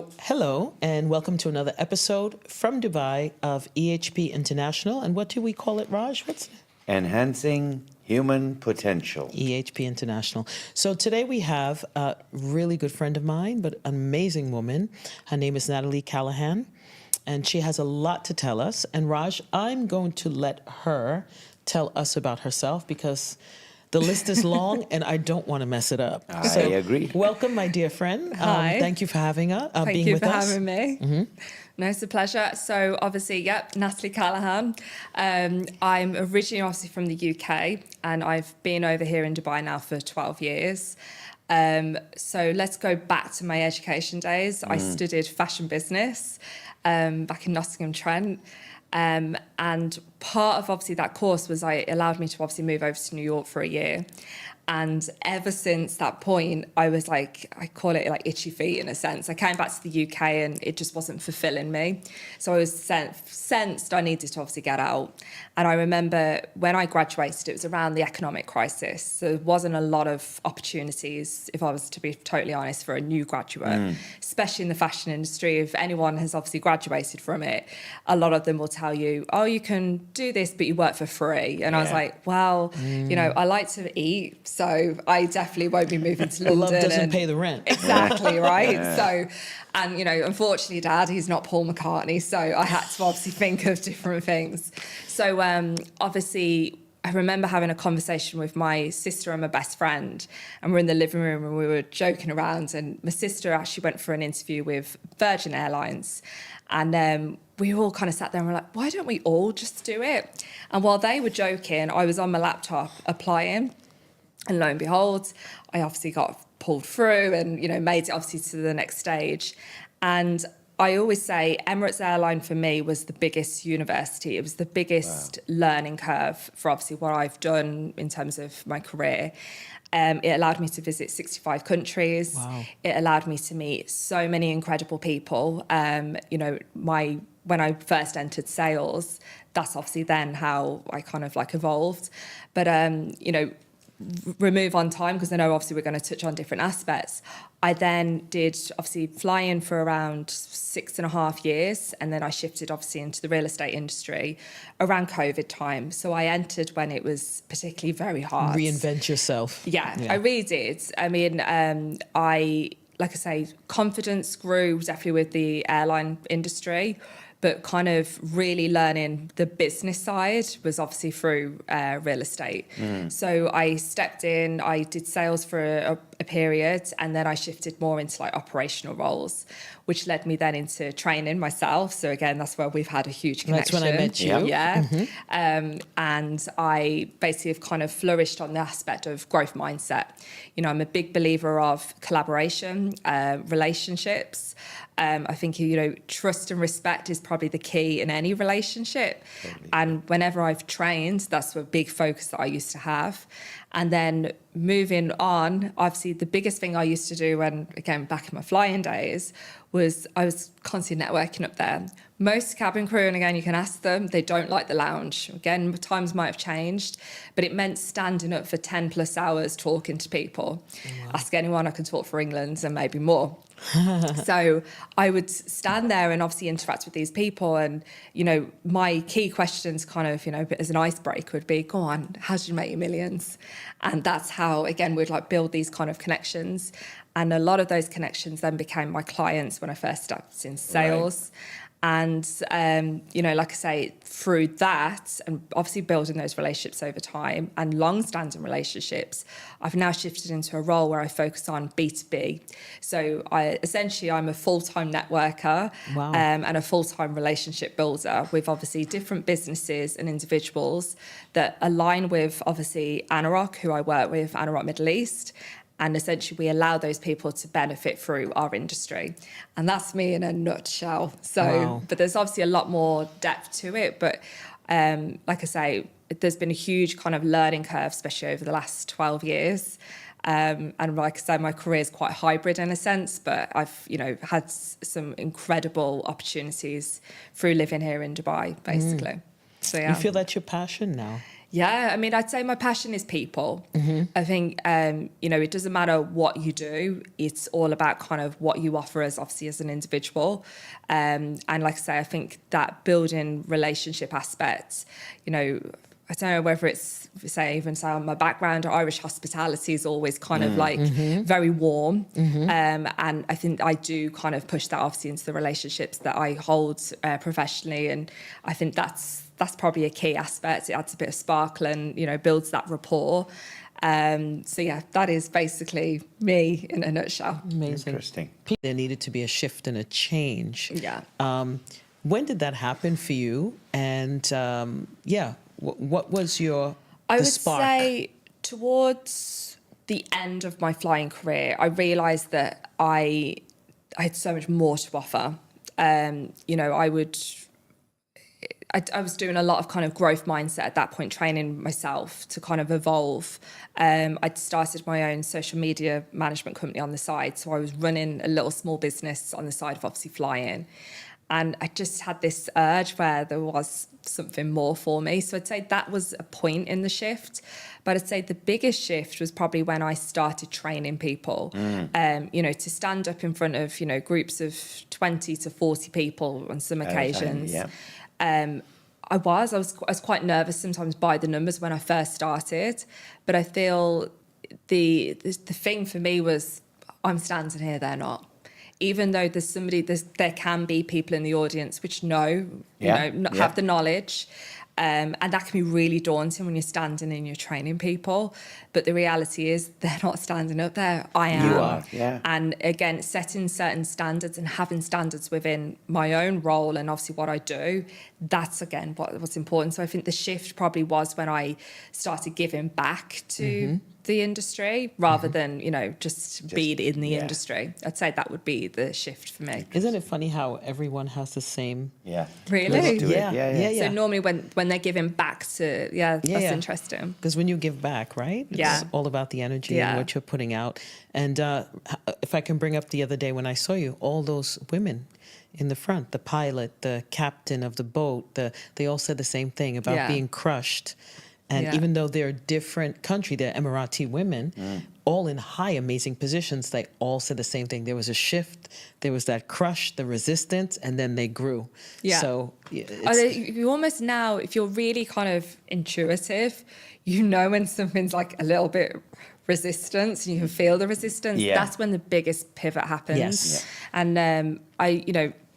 So, hello, and welcome to another episode from Dubai of EHP International. And what do we call it, Raj? What's Enhancing Human Potential. EHP International. So today we have a really good friend of mine, but an amazing woman. Her name is Natalie Callaghan, and she has a lot to tell us. And Raj, I'm going to let her tell us about herself because the list is long and I don't want to mess it up. I agree. Welcome, my dear friend. Hi. Thank you for having us, Thank you for having me. Mm-hmm. No, it's a pleasure. So obviously, Natalie Callaghan. I'm originally obviously from the UK and I've been over here in Dubai now for 12 years. So let's go back to my education days. I studied fashion business back in Nottingham-Trent. And part of obviously that course was allowed me to obviously move over to New York for a year. And ever since that point, I was like, I call it like itchy feet in a sense. I came back to the UK and it just wasn't fulfilling me. So I was sensed I needed to obviously get out. And I remember when I graduated, it was around the economic crisis. So there wasn't a lot of opportunities, if I was to be totally honest, for a new graduate, especially in the fashion industry. If anyone has obviously graduated from it, a lot of them will tell you, oh, you can do this, but you work for free. And I was like, well, you know, I like to eat. So I definitely won't be moving to London. Love doesn't pay the rent. Exactly, right? So, and, you know, unfortunately, Dad, he's not Paul McCartney. So I had to obviously think of different things. So obviously, I remember having a conversation with my sister and my best friend, and we're in the living room and we were joking around. And my sister actually went for an interview with Virgin Airlines. And we all kind of sat there and were like, why don't we all just do it? And while they were joking, I was on my laptop applying. And lo and behold, I obviously got pulled through and, you know, made it obviously to the next stage. And I always say Emirates Airline for me was the biggest university. It was the biggest learning curve for obviously what I've done in terms of my career. It allowed me to visit 65 countries. Wow. It allowed me to meet so many incredible people. You know, when I first entered sales, that's obviously then how I kind of like evolved. But, you know, remove on time because I know obviously we're going to touch on different aspects. I then did obviously fly in for around 6.5 years, and then I shifted obviously into the real estate industry around COVID time. So I entered when it was particularly very hard. Reinvent yourself. Yeah, I really did. I mean, like I say, confidence grew definitely with the airline industry. But kind of really learning the business side was obviously through real estate. So I stepped in, I did sales for a period, and then I shifted more into like operational roles, which led me then into training myself. So again, that's where we've had a huge connection. That's when I met you. Yeah. And I basically have kind of flourished on the aspect of growth mindset. You know, I'm a big believer of collaboration, relationships. I think, you know, trust and respect is probably the key in any relationship. Totally. And whenever I've trained, that's a big focus that I used to have. And then moving on, obviously the biggest thing I used to do when, again, back in my flying days, was I was constantly networking up there. Most cabin crew, and again, you can ask them, they don't like the lounge. Again, times might have changed, but it meant standing up for 10 plus hours talking to people. Wow. Ask anyone, I can talk for England and maybe more. So I would stand there and obviously interact with these people. And, you know, my key questions kind of, you know, as an icebreaker would be, go on, how did you make your millions? And that's how, again, we'd like build these kind of connections. And a lot of those connections then became my clients when I first started in sales. Right. And, you know, like I say, through that and obviously building those relationships over time and long-standing relationships, I've now shifted into a role where I focus on B2B. So I'm a full-time networker. Wow. And a full-time relationship builder with obviously different businesses and individuals that align with obviously Anurok, who I work with, Anurok Middle East. And essentially we allow those people to benefit through our industry. And that's me in a nutshell. So, wow. But there's obviously a lot more depth to it. But like I say, there's been a huge kind of learning curve, especially over the last 12 years. And like I said, my career is quite hybrid in a sense, but I've, you know, had some incredible opportunities through living here in Dubai, basically. So yeah. You feel that's your passion now? Yeah, I mean, I'd say my passion is people. I think, it doesn't matter what you do. It's all about kind of what you offer as, obviously, as an individual. And like I say, I think that building relationship aspect, I don't know whether it's, say on my background, Irish hospitality is always kind of like very warm. And I think I do kind of push that obviously into the relationships that I hold professionally. And I think that's probably a key aspect. It adds a bit of sparkle and, builds that rapport. So yeah, that is basically me in a nutshell. Amazing. Interesting. There needed to be a shift and a change. Yeah. When did that happen for you? And what was the I would spark? say towards the end of my flying career, I realised that I had so much more to offer. I was doing a lot of kind of growth mindset at that point, training myself to kind of evolve. I'd started my own social media management company on the side. So I was running a little small business on the side of obviously flying. And I just had this urge where there was something more for me. So I'd say that was a point in the shift. But I'd say the biggest shift was probably when I started training people, to stand up in front of, groups of 20 to 40 people on some occasions. I was quite nervous sometimes by the numbers when I first started, but I feel the thing for me was I'm standing here, they're not. Even though there can be people in the audience which have the knowledge. And that can be really daunting when you're standing and you're training people. But the reality is they're not standing up there. I am. You are, yeah. And again, setting certain standards and having standards within my own role and obviously what I do, that's, again, what's important. So I think the shift probably was when I started giving back to the industry rather than, just being in the industry. I'd say that would be the shift for me. Isn't it funny how everyone has the same? Yeah. Really? Let's do it. Yeah. So normally when they're giving back to, that's interesting. Because when you give back, right? It's all about the energy and what you're putting out. And if I can bring up the other day when I saw you, all those women in the front, the pilot, the captain of the boat, they all said the same thing about being crushed. And even though they're a different country, they're Emirati women, all in high, amazing positions, they all said the same thing. There was a shift, there was that crush, the resistance, and then they grew. Yeah. So you almost now, if you're really kind of intuitive, when something's like a little bit resistance and you can feel the resistance, that's when the biggest pivot happens. Yes. And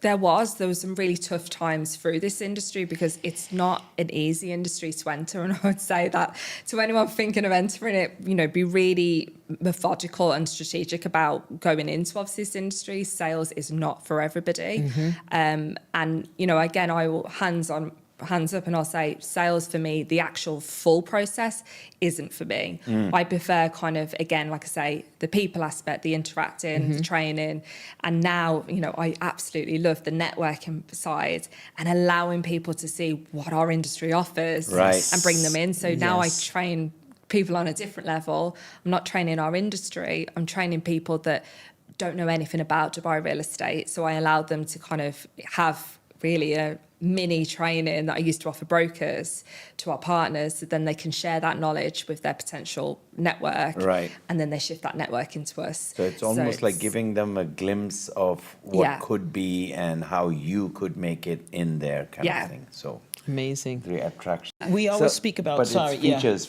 there was some really tough times through this industry because it's not an easy industry to enter. And I would say that to anyone thinking of entering it, be really methodical and strategic about going into obviously this industry. Sales is not for everybody. And, again, I will hands up and I'll say sales for me, the actual full process isn't for me. I prefer kind of, again, like I say, the people aspect, the interacting, the training. And now, I absolutely love the networking side and allowing people to see what our industry offers and bring them in. So now I train people on a different level. I'm not training our industry. I'm training people that don't know anything about Dubai real estate. So I allow them to kind of have really a mini training that I used to offer brokers to our partners, so then they can share that knowledge with their potential network, and then they shift that network into us. So it's almost like giving them a glimpse of what could be and how you could make it in there kind of thing. So amazing. The attraction. We always speak about features.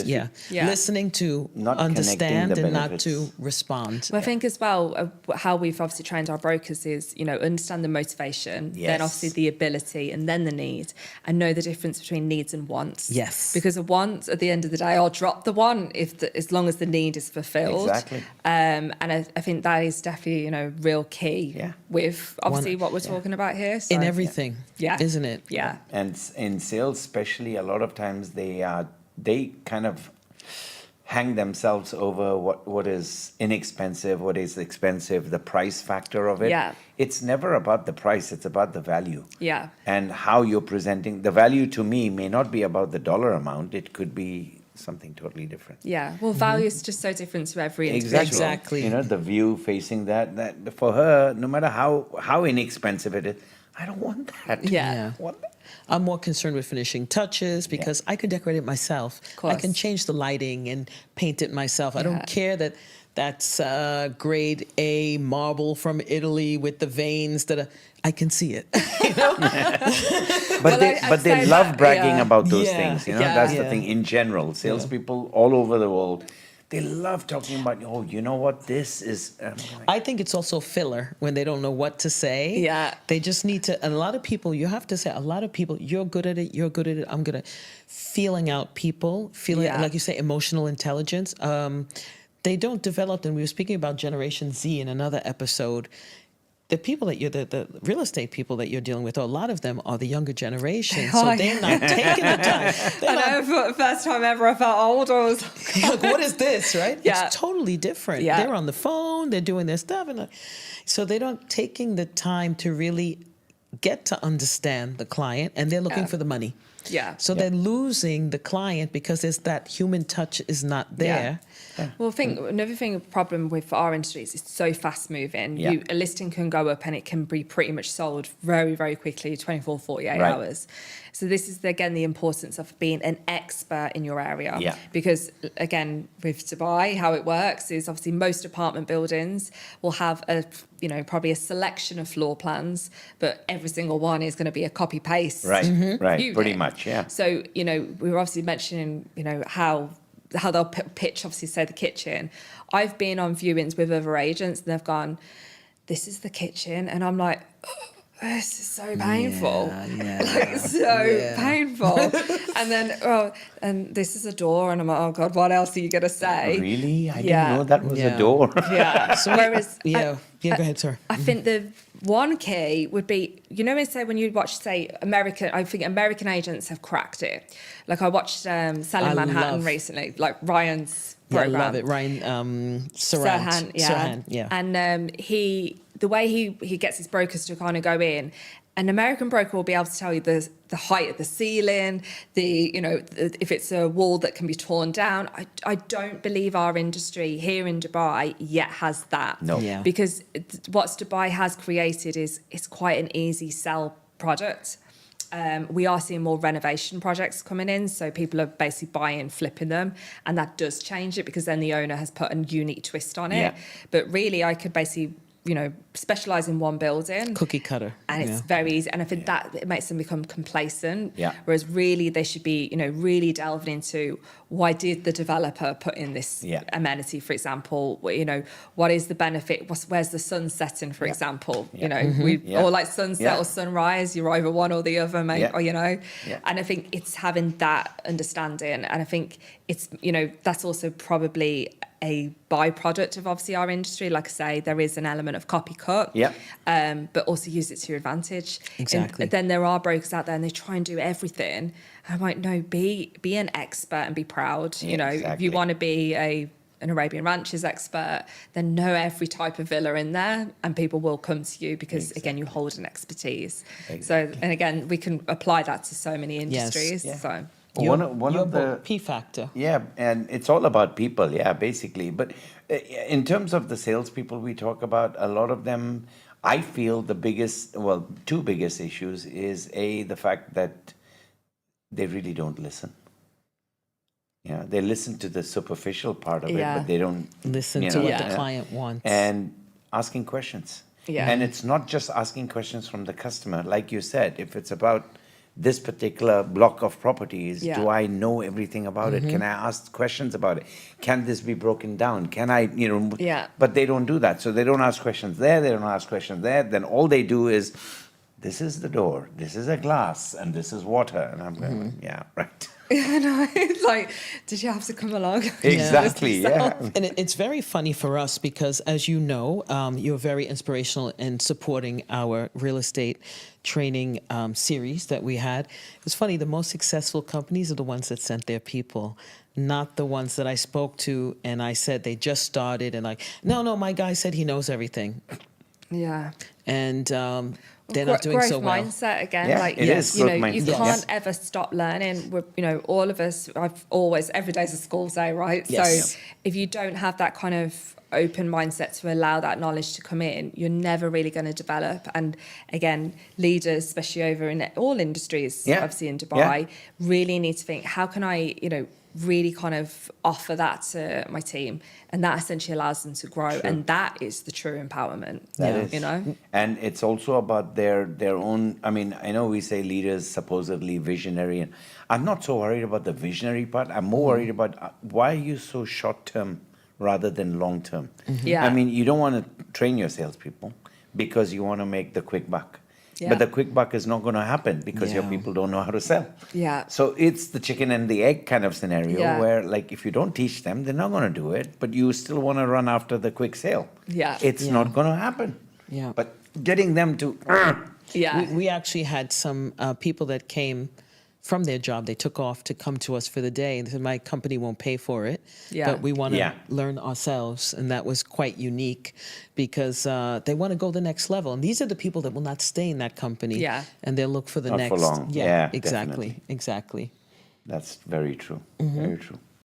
Yeah. Listening to not understand and not benefits. to respond. Well, I think as well, how we've obviously trained our brokers is, understand the motivation, then obviously the ability, and then the need, and know the difference between needs and wants. Yes. Because a want, at the end of the day, I'll drop the want as long as the need is fulfilled. Exactly. And I think that is definitely, real key with obviously what we're talking about here. So, in everything, isn't it? Yeah. And in sales, especially, a lot of times they kind of hang themselves over what is inexpensive, what is expensive, the price factor of it. Yeah. It's never about the price, it's about the value. Yeah. And how you're presenting. The value to me may not be about the dollar amount, it could be something totally different. Yeah. Well, value is just so different to every individual. Exactly. The view facing that for her, no matter how inexpensive it is, I don't want that. Yeah. I want that. I'm more concerned with finishing touches because I can decorate it myself. I can change the lighting and paint it myself. I don't care that that's grade A marble from Italy with the veins that I can see it. You know? But they love bragging about those Yeah. things. You know, Yeah. that's the Yeah. thing. In general, salespeople all over the world, they love talking about. Oh, you know what? This is. I think it's also filler when they don't know what to say. Yeah. They just need to, and a lot of people, you have to say, a lot of people, you're good at it, I'm good at feeling out people, like you say, emotional intelligence. They don't develop, and we were speaking about Generation Z in another episode. The people that the real estate people that you're dealing with, a lot of them are the younger generation. So they're not taking the time. I know for the first time ever I felt old. I was like, what is this, right? Yeah. It's totally different. Yeah. They're on the phone, they're doing their stuff. And so they don't taking the time to really get to understand the client, and they're looking for the money. Yeah. So they're losing the client because there's that human touch is not there. Well, I think another problem with our industry is it's so fast moving. Yeah. A listing can go up and it can be pretty much sold very, very quickly, 24, 48 Right. hours. So this is, again, the importance of being an expert in your area. Yeah. Because, again, with Dubai, how it works is obviously most apartment buildings will have probably a selection of floor plans, but every single one is going to be a copy paste. Right. Right. unit. Pretty much. Yeah. So, we were obviously mentioning, how they'll pitch, obviously, say the kitchen. I've been on viewings with other agents and they've gone, this is the kitchen. And I'm like, oh, this is so painful. Painful. And then, and this is a door. And I'm like, oh God, what else are you going to say? Really? I Yeah. didn't know that was Yeah. a door. Yeah. So whereas, Go ahead, sir. I think the one key would be, when you watch, say, I think American agents have cracked it. Like I watched Selling Manhattan recently, like Ryan's program. I love it. Ryan Serhant. Serhant, yeah. And the way he gets his brokers to kind of go in, an American broker will be able to tell you the height of the ceiling, if it's a wall that can be torn down. I don't believe our industry here in Dubai yet has that. No. Yeah. Because what Dubai has created is quite an easy sell product. We are seeing more renovation projects coming in, so people are basically buying, flipping them, and that does change it because then the owner has put a unique twist on it. Yeah. But really, I could basically, specialize in one building. Cookie cutter. And it's very easy. And I think that it makes them become complacent. Yeah. Whereas really they should be, really delving into why did the developer put in this amenity, for example? What is the benefit? Where's the sun setting, for example? Or like sunset or sunrise, you're either one or the other, mate. Or, And I think it's having that understanding. And I think it's, that's also probably a byproduct of obviously our industry. Like I say, there is an element of copycat, but also use it to your advantage. Exactly. And then there are brokers out there and they try and do everything. And I'm like, no, be an expert and be proud. If you want to be an Arabian Ranches expert, then know every type of villa in there and people will come to you because again, you hold an expertise. So, and again, we can apply that to so many industries. So. One of the P factor. Yeah, and it's all about people, basically. But in terms of the salespeople we talk about, a lot of them, I feel two biggest issues is the fact that they really don't listen. They listen to the superficial part of it, but they don't listen to what the client wants. And asking questions. Yeah. And it's not just asking questions from the customer. Like you said, if it's about this particular block of properties, do I know everything about it? Can I ask questions about it? Can this be broken down? Can I, But they don't do that. So they don't ask questions there, they don't ask questions there. Then all they do is, this is the door, this is a glass, and this is water. And I'm going, yeah, right. I know. It's like, did you have to come along? Exactly, yeah. And it's very funny for us because, as you know, you're very inspirational in supporting our real estate training series that we had. It's funny, the most successful companies are the ones that sent their people, not the ones that I spoke to and I said they just started and like, no, my guy said he knows everything. Yeah. And they're not doing growth so well. mindset again. Yeah, like it is you growth know, you mindset. can't Yes. ever stop learning. We're, you know, all of us. I've always every day's a school day, right? Yes. So if you don't have that kind of open mindset to allow that knowledge to come in, you're never really going to develop. And again, leaders, especially over in all industries, Yeah. obviously in Dubai, really need to think, how can I, you know, really kind of offer that to my team, and that essentially allows them to grow. And that is the true empowerment. That is. You know, And it's also about their own. I mean, I know we say leaders supposedly visionary, and I'm not so worried about the visionary part. I'm more worried about why are you so short term rather than long term. Yeah. I mean, you don't want to train your salespeople because you want to make the quick buck. Yeah. But the quick buck is not going to happen because your Yeah. people don't know how to sell. Yeah. So it's the chicken and the egg kind of scenario Yeah. where, like, if you don't teach them, they're not going to do it, but you still want to run after the quick sale. Yeah. It's not going to happen. Yeah. But getting them to, yeah. We actually had some people that came from their job. They took off to come to us for the day. And they said, my company won't pay for it, Yeah. but we want to Yeah. learn ourselves. And that was quite unique because they want to go the next level. And these are the people that will not stay in that company. Yeah. And they'll look for the Not next. for long. Yeah, exactly. definitely. Exactly. that's very true. Very true.